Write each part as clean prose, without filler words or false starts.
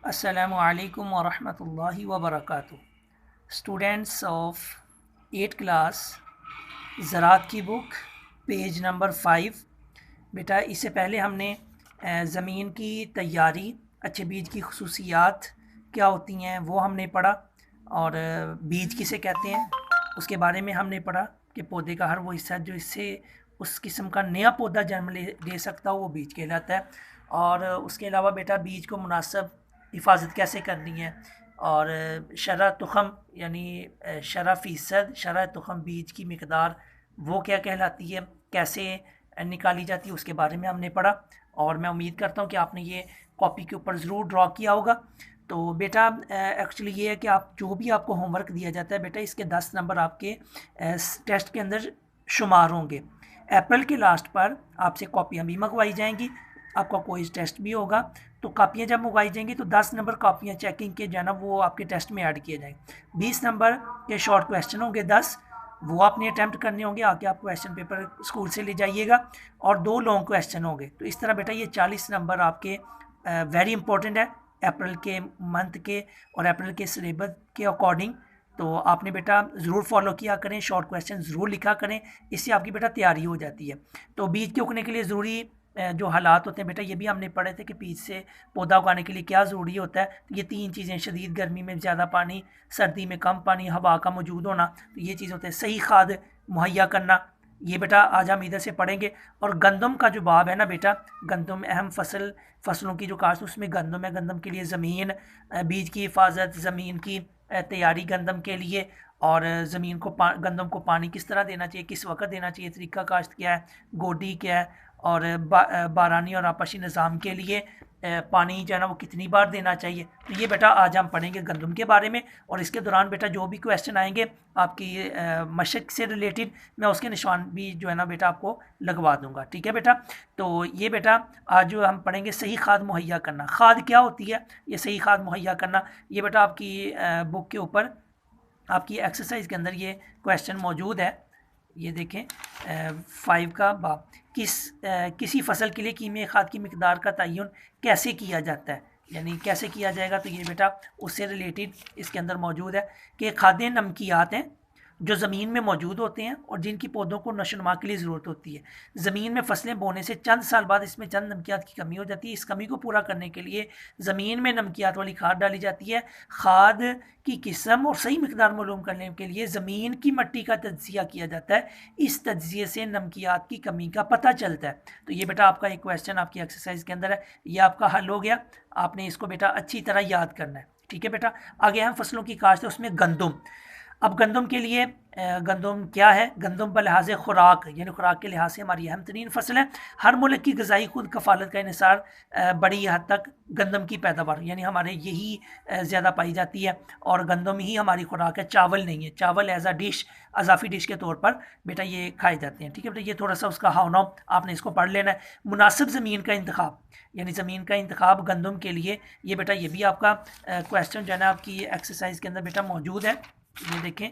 अस्सलामु अलैकुम वरहमतुल्लाहि वबरकातुहू। स्टूडेंट्स ऑफ 8th क्लास, ज़राअत की बुक, पेज नंबर 5। बेटा, इससे पहले हमने ज़मीन की तैयारी, अच्छे बीज की खसूसियात क्या होती हैं वो हमने पढ़ा, और बीज किसे कहते हैं उसके बारे में हमने पढ़ा कि पौधे का हर वो हिस्सा जो इससे उस किस्म का नया पौधा जन्म ले सकता हो वो बीज कहलाता है। और उसके अलावा बेटा, बीज को मुनासिब हिफाजत कैसे करनी है, और शरह तुख़म यानी शरह फ़ीसद शरह तुख़म बीज की मकदार वो क्या कहलाती है, कैसे निकाली जाती है, उसके बारे में हमने पढ़ा। और मैं उम्मीद करता हूँ कि आपने ये कॉपी के ऊपर ज़रूर ड्रॉ किया होगा। तो बेटा, एक्चुअली ये है कि आप जो भी आपको होमवर्क दिया जाता है बेटा, इसके 10 नंबर आपके टेस्ट के अंदर शुमार होंगे। अप्रैल के लास्ट पर आपसे कॉपियाँ भी मंगवाई जाएंगी, आपका कोई टेस्ट भी होगा। तो कापियाँ जब मंगवाई जाएंगी तो 10 नंबर कापियाँ चेकिंग के जो है ना वो आपके टेस्ट में ऐड किए जाएंगे। 20 नंबर के शॉर्ट क्वेश्चन होंगे, 10 वो आपने अटैम्प्ट करने होंगे, आके आप क्वेश्चन पेपर स्कूल से ले जाइएगा, और 2 लॉन्ग क्वेश्चन होंगे। तो इस तरह बेटा ये 40 नंबर आपके वेरी इंपॉर्टेंट है अप्रैल के मंथ के और अप्रैल के सिलेबस के अकॉर्डिंग। तो आपने बेटा ज़रूर फॉलो किया करें, शॉर्ट क्वेश्चन ज़रूर लिखा करें, इससे आपकी बेटा तैयारी हो जाती है। तो बीज के उगने के लिए ज़रूरी जो हालात होते हैं बेटा, ये भी हमने पढ़े थे कि बीज से पौधा उगाने के लिए क्या ज़रूरी होता है। तो ये 3 चीज़ें, शदीद गर्मी में ज़्यादा पानी, सर्दी में कम पानी, हवा का मौजूद होना, तो ये चीज़ होते हैं। सही खाद मुहैया करना, ये बेटा आज हम इधर से पढ़ेंगे। और गंदम का जो बाब है ना बेटा, गंदम अहम फसलों की जो काश्त उसमें गंदम है। गंदम के लिए ज़मीन, बीज की हिफाजत, ज़मीन की तैयारी गंदम के लिए, और ज़मीन को गंदम को पानी किस तरह देना चाहिए, किस वक्त देना चाहिए, तरीका काश्त क्या है, गोडी क्या है, और बारानी और आपसी निज़ाम के लिए पानी जो है ना वो कितनी बार देना चाहिए। तो ये बेटा आज हम पढ़ेंगे गंदम के बारे में। और इसके दौरान बेटा जो भी क्वेश्चन आएंगे आपकी मशक से रिलेटेड, मैं उसके निशान भी जो है ना बेटा आपको लगवा दूंगा। ठीक है बेटा। तो ये बेटा आज जो हम पढ़ेंगे सही खाद मुहैया करना। खाद क्या होती है, ये सही खाद मुहैया करना, ये बेटा आपकी बुक के ऊपर आपकी एक्सरसाइज के अंदर ये क्वेश्चन मौजूद है। ये देखें, 5 का बाब, किसी फसल के लिए कीमियाई खाद की मिकदार का तयन कैसे किया जाता है, यानी कैसे किया जाएगा। तो ये बेटा उससे रिलेटेड इसके अंदर मौजूद है कि खाद्य नमकियात हैं जो ज़मीन में मौजूद होते हैं और जिनकी पौधों को नशोनुमा के लिए ज़रूरत होती है। ज़मीन में फसलें बोने से चंद साल बाद इसमें चंद नमकियात की कमी हो जाती है। इस कमी को पूरा करने के लिए ज़मीन में नमकियात वाली खाद डाली जाती है। खाद की किस्म और सही मिकदार मालूम करने के लिए ज़मीन की मिट्टी का तज्जिया किया जाता है। इस तज्जिए से नमकियात की कमी का पता चलता है। तो ये बेटा आपका एक क्वेश्चन आपकी एक्सरसाइज के अंदर है, ये आपका हल हो गया। आपने इसको बेटा अच्छी तरह याद करना है। ठीक है बेटा। आगे हम फसलों की काश्त है, उसमें गंदम। अब गंदम के लिए गंदम क्या है, गंदम बलिहाज खुराक यानी खुराक के लिहाज से हमारी अहम तरीन फसल है। हर मुल्क की गज़ाई खुद कफ़ालत का इन्हिसार बड़ी हद तक गंदम की पैदावार यानी हमारे यही ज़्यादा पाई जाती है, और गंदम ही हमारी खुराक है, चावल नहीं है। चावल एज अ डिश, अजाफ़ी डिश के तौर पर बेटा ये खाए जाते हैं। ठीक है बेटा, ये थोड़ा सा उसका हाव नाव आपने इसको पढ़ लेना है। मुनासिब ज़मीन का इंतखाब यानी ज़मीन का इंतखाब गंदम के लिए, ये बेटा ये भी आपका क्वेश्चन जो है ना आपकी एक्सरसाइज के अंदर बेटा मौजूद है। ये देखें,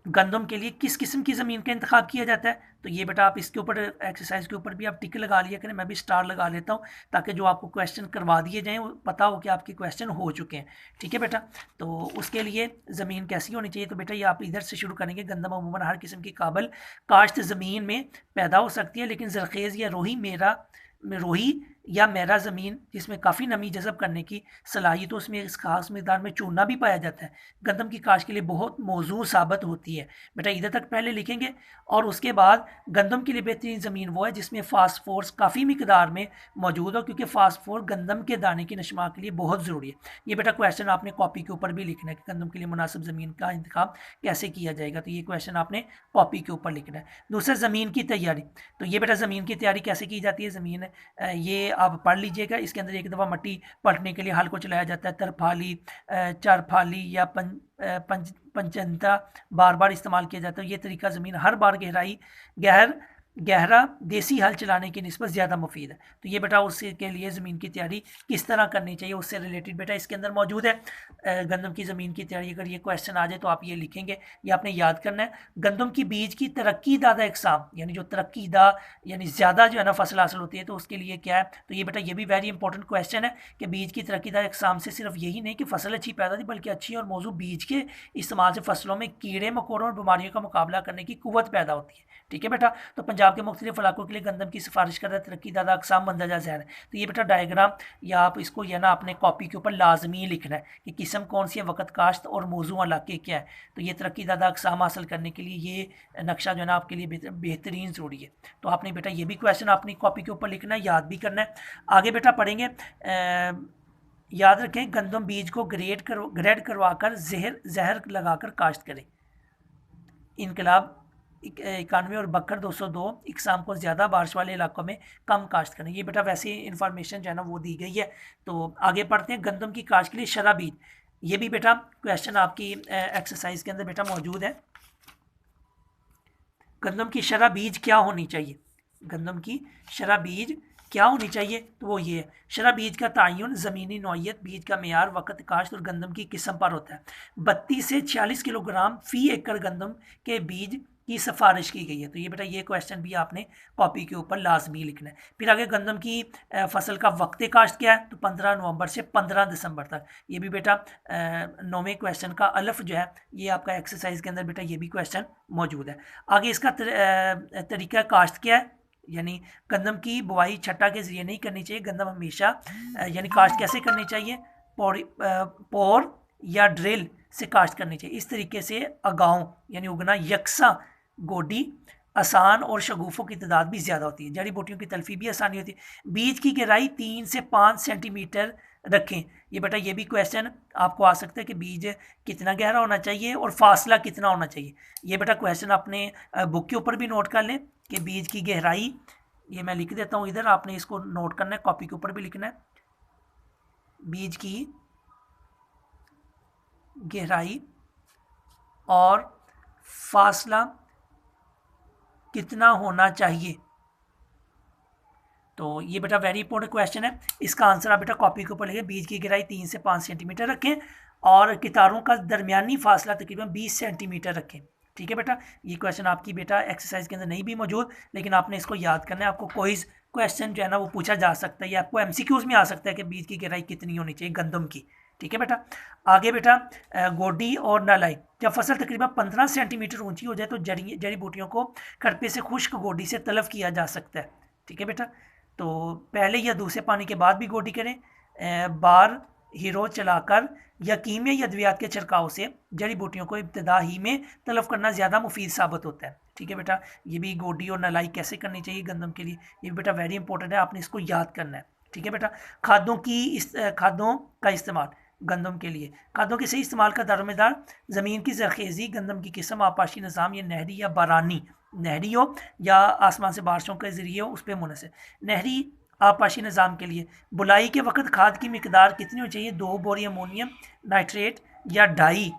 गंदम के लिए किस किस्म की ज़मीन का इंतखाब किया जाता है। तो ये बेटा आप इसके ऊपर एक्सरसाइज के ऊपर भी आप टिक लगा लिया करें, मैं भी स्टार लगा लेता हूँ ताकि जो आपको क्वेश्चन करवा दिए जाएँ वो पता हो कि आपके क्वेश्चन हो चुके हैं। ठीक है बेटा। तो उसके लिए ज़मीन कैसी होनी चाहिए, तो बेटा ये आप इधर से शुरू करेंगे। गंदम अमूमन हर किस्म की काबिल काश्त ज़मीन में पैदा हो सकती है, लेकिन जरखेज़ या रोही या मेरा ज़मीन जिसमें काफ़ी नमी जज़ब करने की सलाहियत, उसमें इस खास मिकदार में चूना भी पाया जाता है, गंदम की काश्त के लिए बहुत मौजूद साबित होती है। बेटा इधर तक पहले लिखेंगे। और उसके बाद गंदम के लिए बेहतरीन ज़मीन वो है जिसमें फास्फोरस काफ़ी मिकदार में मौजूद हो, क्योंकि फास्फोर गंदम के दाने की नशमा के लिए बहुत ज़रूरी है। ये बेटा क्वेश्चन आपने कॉपी के ऊपर भी लिखना है कि गंदम के लिए मुनासिब ज़मीन का इंतखाब कैसे किया जाएगा। तो ये क्वेश्चन आपने कॉपी के ऊपर लिखना है। दूसरा, ज़मीन की तैयारी। तो ये बेटा ज़मीन की तैयारी कैसे की जाती है। ज़मीन ये आप पढ़ लीजिएगा। इसके अंदर एक दफ़ा मट्टी पलटने के लिए हल को चलाया जाता है। तरफाली, चारफाली या पंचंता बार बार इस्तेमाल किया जाता है। ये तरीका ज़मीन हर बार गहर गहरा देसी हल चलाने की निस्बत ज़्यादा मुफीद है। तो ये बेटा उसके लिए ज़मीन की तैयारी किस तरह करनी चाहिए उससे रिलेटेड बेटा इसके अंदर मौजूद है। गंदम की ज़मीन की तैयारी, अगर ये क्वेश्चन आ जाए तो आप ये लिखेंगे, ये आपने याद करना है। गंदम की बीज की तरक्की दादा इकसाम, यानी जो तरक्की दा यानी ज़्यादा जो है ना फसल हासिल होती है, तो उसके लिए क्या है, तो ये बेटा ये भी वेरी इंपॉर्टेंट क्वेश्चन है कि बीज की तरक्की दादा इकसाम से सिर्फ यही नहीं कि फसल अच्छी पैदा थी, बल्कि अच्छी और मौजूद बीज के इस्तेमाल से फसलों में कीड़े मकोड़ों और बीमारियों का मुकाबला करने की कुव्वत पैदा होती है। ठीक है बेटा, तो पंजाब के मुख्तलिफ इलाकों के लिए गंदम की सिफारिश करदा तरक्की दादा अकसाम मंदरजा ज़ैल है। तो ये बेटा डायग्राम या आप इसको या ना अपने कॉपी के ऊपर लाजमी लिखना है कि किस्म कौन सी है, वक़्त काश्त और मौजू इलाके क्या है। तो ये तरक्की दादा अकसाम हासिल करने के लिए ये नक्शा जो है ना आपके लिए बेहतरीन ज़रूरी है। तो आपने बेटा ये भी क्वेश्चन अपनी कॉपी के ऊपर लिखना है, याद भी करना है। आगे बेटा पढ़ेंगे, याद रखें गंदम बीज को ग्रेड करवा कर जहर लगाकर काश्त करें। इनकलाब 91 और बकर 202 इकसाम को ज़्यादा बारिश वाले इलाकों में कम काश्त करें। ये बेटा वैसे इंफॉर्मेशन जो है ना वो दी गई है। तो आगे पढ़ते हैं, गंदम की काश्त के लिए शरह बीज। ये भी बेटा क्वेश्चन आपकी एक्सरसाइज के अंदर बेटा मौजूद है। गंदम की शरह बीज क्या होनी चाहिए, गंदम की शरह बीज क्या होनी चाहिए, तो वो ये है, शरह बीज का तयन ज़मीनी नौइयत, बीज का मेयार, वक़्त काश्त और गंदम की किस्म पर होता है। 32 से 46 किलोग्राम फ़ी एकड़ गंदम के बीज की सिफारिश की गई है। तो ये बेटा ये क्वेश्चन भी आपने कॉपी के ऊपर लाजमी लिखना है। फिर आगे गंदम की फसल का वक्त काश्त क्या है, तो 15 नवंबर से 15 दिसंबर तक। ये भी बेटा 9वें क्वेश्चन का अलफ जो है ये आपका एक्सरसाइज के अंदर बेटा ये भी क्वेश्चन मौजूद है। आगे इसका तरीका काश्त क्या है, यानी गंदम की बुआई छट्टा के ज़रिए नहीं करनी चाहिए। गंदम हमेशा यानी काश्त कैसे करनी चाहिए, पोर या ड्रिल से काश्त करनी चाहिए। इस तरीके से अगाऊं यानी उगना यकसा गोडी आसान और शगुफों की तादाद भी ज़्यादा होती है। जड़ी बूटियों की तलफी भी आसानी होती है। बीज की गहराई 3 से 5 सेंटीमीटर रखें। ये बेटा ये भी क्वेश्चन आपको आ सकता है कि बीज कितना गहरा होना चाहिए और फासला कितना होना चाहिए। ये बेटा क्वेश्चन अपने बुक के ऊपर भी नोट कर लें कि बीज की गहराई, ये मैं लिख देता हूँ इधर, आपने इसको नोट करना है, कॉपी के ऊपर भी लिखना है। बीज की गहराई और फासला कितना होना चाहिए। तो ये बेटा वेरी इंपॉर्टेंट क्वेश्चन है। इसका आंसर आप बेटा कॉपी के ऊपर लिखें। बीज की गहराई 3 से 5 सेंटीमीटर रखें और कितारों का दरमियानी फासला तकरीबन 20 सेंटीमीटर रखें। ठीक है बेटा, ये क्वेश्चन आपकी बेटा एक्सरसाइज के अंदर नहीं भी मौजूद, लेकिन आपने इसको याद करना है। आपको कोई क्वेश्चन जो है ना वो पूछा जा सकता है या आपको एमसीक्यूज में आ सकता है कि बीज की गहराई कितनी होनी चाहिए गंदम की। ठीक है बेटा, आगे बेटा गोडी और नालाई। जब फसल तकरीबन 15 सेंटीमीटर ऊंची हो जाए तो जड़ी बूटियों को खरपे से खुश्क गोडी से तलफ किया जा सकता है। ठीक है बेटा, तो पहले या दूसरे पानी के बाद भी गोडी करें। बार हीरो चलाकर या कीमियाई अद्वियात के छिड़काव से जड़ी बूटियों को इब्तदा ही में तलफ करना ज़्यादा मुफीद साबित होता है। ठीक है बेटा, ये भी गोडी और नलाई कैसे करनी चाहिए गंदम के लिए, ये भी बेटा वेरी इंपॉर्टेंट है, आपने इसको याद करना है। ठीक है बेटा, खादों का इस्तेमाल गंदम के लिए। खादों के सही इस्तेमाल का दारोमदार ज़मीन की जरखेज़ी, गंदम की किस्म, आपाशी निज़ाम या नहरी या बारानी, नहरी हो या आसमान से बारिशों के ज़रिए हो उस पर मुनहसर। नहरी आपाशी निज़ाम के लिए बुलाई के वक्त खाद की मिकदार कितनी होनी चाहिए, 2 बोरी अमोनियम नाइट्रेट या 2.5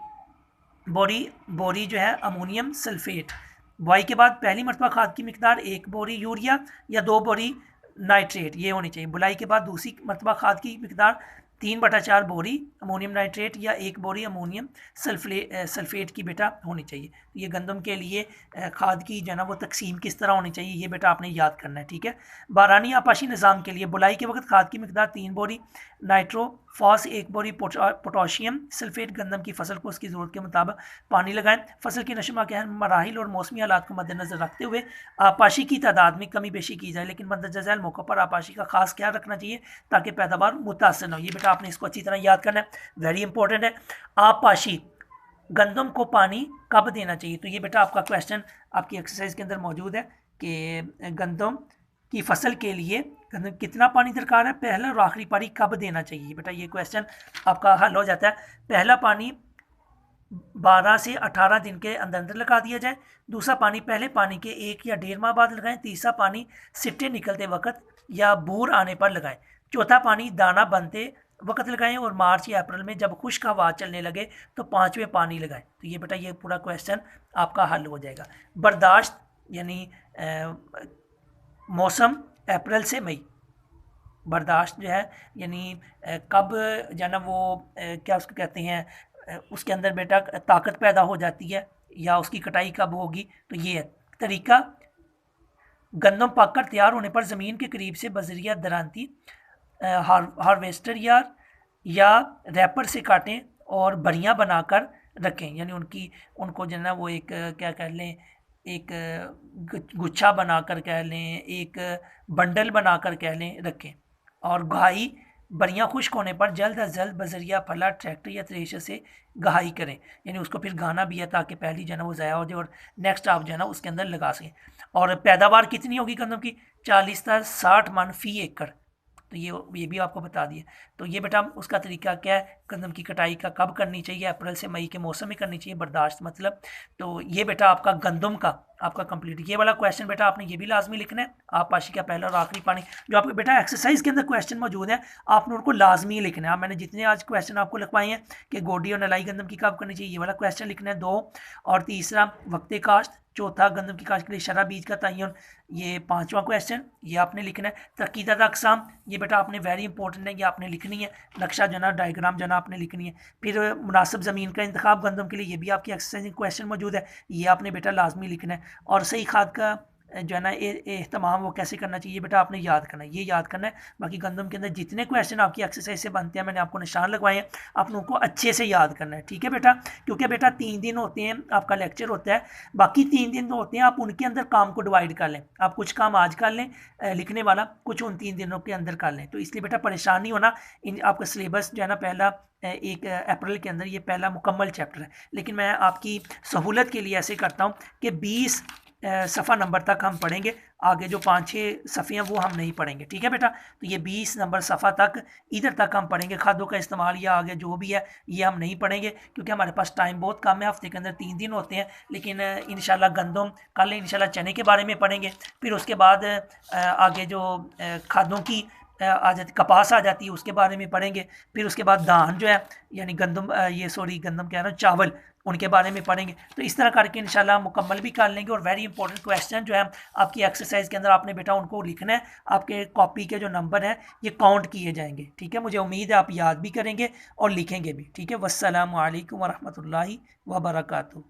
बोरी जो है अमोनियम सल्फेट। बुआई के बाद पहली मरतबा खाद की मिकदार 1 बोरी यूरिया या 2 बोरी नाइट्रेट ये होनी चाहिए। बुलाई के बाद दूसरी मरतबा खाद की मिकदार 3/4 बोरी अमोनियम नाइट्रेट या 1 बोरी अमोनियम सल्फेट की बेटा होनी चाहिए। ये गंदम के लिए खाद की जो है ना वो तकसीम किस तरह होनी चाहिए ये बेटा आपने याद करना है। ठीक है, बारानी आपाशी निज़ाम के लिए बुलाई के वक्त खाद की मिकदार 3 बोरी नाइट्रोफॉस 1 बोरी पोटाशियम सल्फेट। गंदम की फसल को उसकी ज़रूरत के मुताबिक पानी लगाएं। फसल की नशोमा के मराहिल और मौसमी हालात को मद्देनजर रखते हुए आपाशी की तादाद में कमी बेशी की जाए, लेकिन मंदरजा झैल मौक़ों पर आपाशी का खास ख्याल रखना चाहिए ताकि पैदावार मुतासर न हो। ये बेटा आपने इसको अच्छी तरह याद करना है, वेरी इंपॉर्टेंट है। आपाशी गंदम को पानी कब देना चाहिए, तो ये बेटा आपका क्वेश्चन आपकी एक्सरसाइज के अंदर मौजूद है कि गंदम की फसल के लिए गंदम कितना पानी दरकार है, पहला और आखिरी पानी कब देना चाहिए। बेटा ये क्वेश्चन आपका हल हो जाता है। पहला पानी 12 से 18 दिन के अंदर अंदर लगा दिया जाए। दूसरा पानी पहले पानी के 1 या 1.5 माह बाद लगाएं। तीसरा पानी सिट्टे निकलते वक्त या बूर आने पर लगाएं। चौथा पानी दाना बनते वक्त लगाएं और मार्च या अप्रैल में जब खुश्क हवा चलने लगे तो 5वें पानी लगाएं। तो ये बेटा ये पूरा क्वेश्चन आपका हल हो जाएगा। बर्दाश्त यानी मौसम अप्रैल से मई। बर्दाश्त जो है यानी कब जो है ना वो क्या उसको कहते हैं, उसके अंदर बेटा ताकत पैदा हो जाती है, या उसकी कटाई कब होगी। तो ये है तरीका। गंदम पककर तैयार होने पर ज़मीन के करीब से बजरिया दरांती हार्वेस्टर या रैपर से काटें और बरियां बनाकर रखें, यानी उनको जो है ना वो एक क्या कह लें, एक गुच्छा बनाकर कह लें, एक बंडल बनाकर कह लें रखें। और घाई बरियां खुश्क होने पर जल्द अज जल्द बजरिया फला ट्रैक्टर या थ्रेशर से घाई करें, यानी उसको फिर गाना भी है ताकि पहली जो है ना वो ज़ाया हो जाए और नेक्स्ट आप जो है ना उसके अंदर लगा सकें। और पैदावार कितनी होगी गंदम की, 40 से 60 मन फी एकड़। तो ये भी आपको बता दिए। तो ये बेटा उसका तरीका क्या है, गंदम की कटाई का कब करनी चाहिए, अप्रैल से मई के मौसम में करनी चाहिए, बर्दाश्त मतलब। तो ये बेटा आपका गंदम का आपका कंप्लीट। ये वाला क्वेश्चन बेटा आपने ये भी लाजमी लिखना है, आप पाशी का पहला और आखिरी पानी जो आपके बेटा एक्सरसाइज के अंदर क्वेश्चन मौजूद है, आपने उनको लाजमी लिखना है। मैंने जितने आज क्वेश्चन आपको लिखवाए हैं कि गोडी और नलाई गंदम की कब करनी चाहिए, ये वाला क्वेश्चन लिखना है 2। और तीसरा वक्ते काश्त, चौथा गंदम की काश्त के लिए शरह बीज का तयन, ये 5वां क्वेश्चन ये आपने लिखना है। तरकीदात अक़साम, ये बेटा आपने वेरी इंपॉर्टेंट है, ये आपने लिखनी है। नक्शा जना डायग्राम जना आपने लिखनी है। फिर मुनासिब ज़मीन का इंतखाब गंदम के लिए, ये भी आपकी एक्सरसाइज क्वेश्चन मौजूद है, ये आपने बेटा लाजमी लिखना है। और सही खाद का जो है ना एहतमाम वो कैसे करना चाहिए बेटा आपने याद करना है, ये याद करना है। बाकी गंदम के अंदर जितने क्वेश्चन आपकी एक्सरसाइज से बनते हैं मैंने आपको निशान लगवाए हैं, आपने उनको अच्छे से याद करना है, ठीक है बेटा। क्योंकि बेटा 3 दिन होते हैं आपका लेक्चर होता है, बाकी 3 दिन होते हैं, आप उनके अंदर काम को डिवाइड कर लें। आप कुछ काम आज कर लें लिखने वाला, कुछ उन 3 दिनों के अंदर कर लें। तो इसलिए बेटा परेशान नहीं होना। आपका सिलेबस जो है ना पहला 1 अप्रैल के अंदर ये पहला मुकम्मल चैप्टर है, लेकिन मैं आपकी सहूलत के लिए ऐसे करता हूँ कि 20 सफ़ा नंबर तक हम पढ़ेंगे, आगे जो 5-6 सफ़े हैं वो हम नहीं पढ़ेंगे, ठीक है बेटा। तो ये 20 नंबर सफ़ा तक इधर तक हम पढ़ेंगे, खादों का इस्तेमाल या आगे जो भी है ये हम नहीं पढ़ेंगे, क्योंकि हमारे पास टाइम बहुत कम है, हफ्ते के अंदर 3 दिन होते हैं। लेकिन इंशाल्लाह गंदम कल इंशाल्लाह चने के बारे में पढ़ेंगे, फिर उसके बाद आगे जो खादों की आ जाती, कपास आ जाती है, उसके बारे में पढ़ेंगे। फिर उसके बाद धान जो है यानी गंदम गंदम कह रहा हूँ चावल, उनके बारे में पढ़ेंगे। तो इस तरह करके इंशाल्लाह मुकम्मल भी कर लेंगे। और वेरी इंपॉर्टेंट क्वेश्चन जो है आपकी एक्सरसाइज के अंदर आपने बेटा उनको लिखना है, आपके कॉपी के जो नंबर हैं ये काउंट किए जाएंगे, ठीक है। मुझे उम्मीद है आप याद भी करेंगे और लिखेंगे भी, ठीक है। वस्सलामु अलैकुम वरहमतुल्लाहि वबरकातुहू।